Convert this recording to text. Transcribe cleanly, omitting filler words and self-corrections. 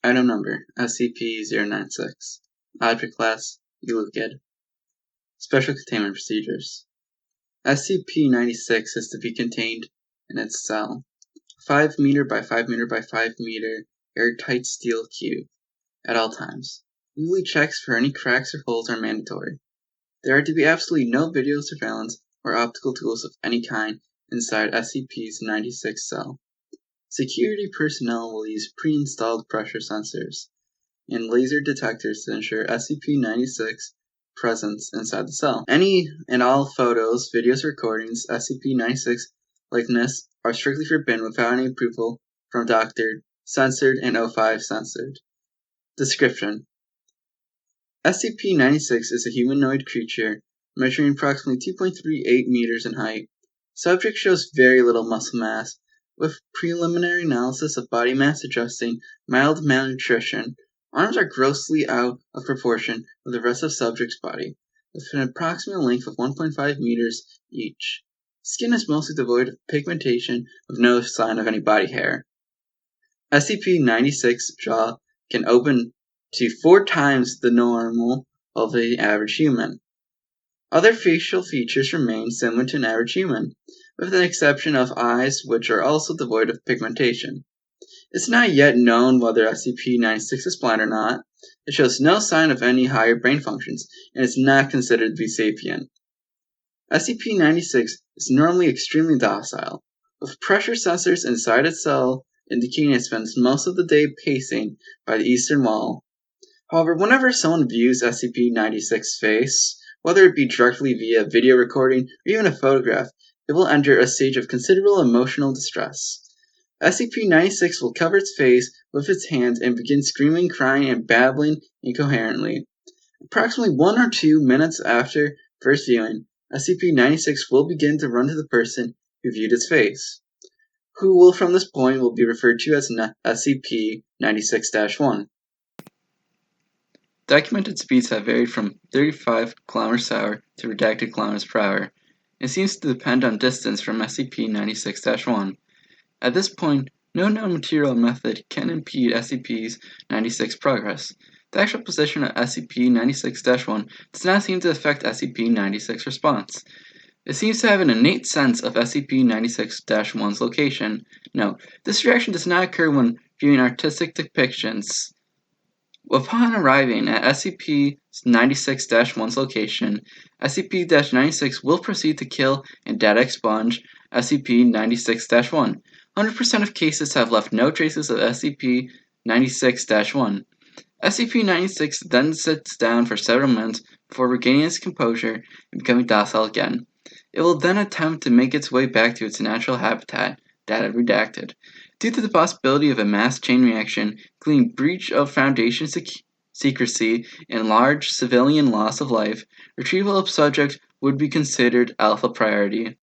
Item number, SCP-096. Object class, Kid. Special containment procedures. SCP-96 is to be contained in its cell. 5 meter by 5 meter by 5 meter airtight steel cube at all times. Weekly checks for any cracks or holes are mandatory. There are to be absolutely no video surveillance or optical tools of any kind inside SCP's 96 cell. Security personnel will use pre-installed pressure sensors and laser detectors to ensure SCP-96 presence inside the cell. Any and all photos, videos, recordings, SCP-96 likeness are strictly forbidden without any approval from Dr. Censored and O5 Censored. Description: SCP-96 is a humanoid creature measuring approximately 2.38 meters in height. Subject shows very little muscle mass, with preliminary analysis of body mass suggesting mild malnutrition. Arms are grossly out of proportion with the rest of subject's body, with an approximate length of 1.5 meters each. Skin is mostly devoid of pigmentation, with no sign of any body hair. SCP-96 jaw can open to 4 times the normal of the average human. Other facial features remain similar to an average human, with an exception of eyes, which are also devoid of pigmentation. It's not yet known whether SCP-96 is blind or not. It shows no sign of any higher brain functions, and is not considered to be sapient. SCP-96 is normally extremely docile, with pressure sensors inside its cell indicating it spends most of the day pacing by the eastern wall. However, whenever someone views SCP-96's face, whether it be directly via video recording or even a photograph, it will enter a stage of considerable emotional distress. SCP-96 will cover its face with its hands and begin screaming, crying, and babbling incoherently. Approximately 1 or 2 minutes after first viewing, SCP-96 will begin to run to the person who viewed its face, who will from this point will be referred to as SCP-96-1. Documented speeds have varied from 35 km/h to redacted km/h. It seems to depend on distance from SCP-96-1. At this point, no known material or method can impede SCP's 96 progress. The actual position of SCP-96-1 does not seem to affect SCP-96 response. It seems to have an innate sense of SCP-96-1's location. Note, this reaction does not occur when viewing artistic depictions. Upon arriving at SCP-96-1's location, SCP-96 will proceed to kill and data expunge SCP-96-1. 100% of cases have left no traces of SCP-96-1. SCP-96 then sits down for several minutes before regaining its composure and becoming docile again. It will then attempt to make its way back to its natural habitat, data redacted. Due to the possibility of a mass chain reaction, including breach of Foundation secrecy and large civilian loss of life, retrieval of subject would be considered alpha priority.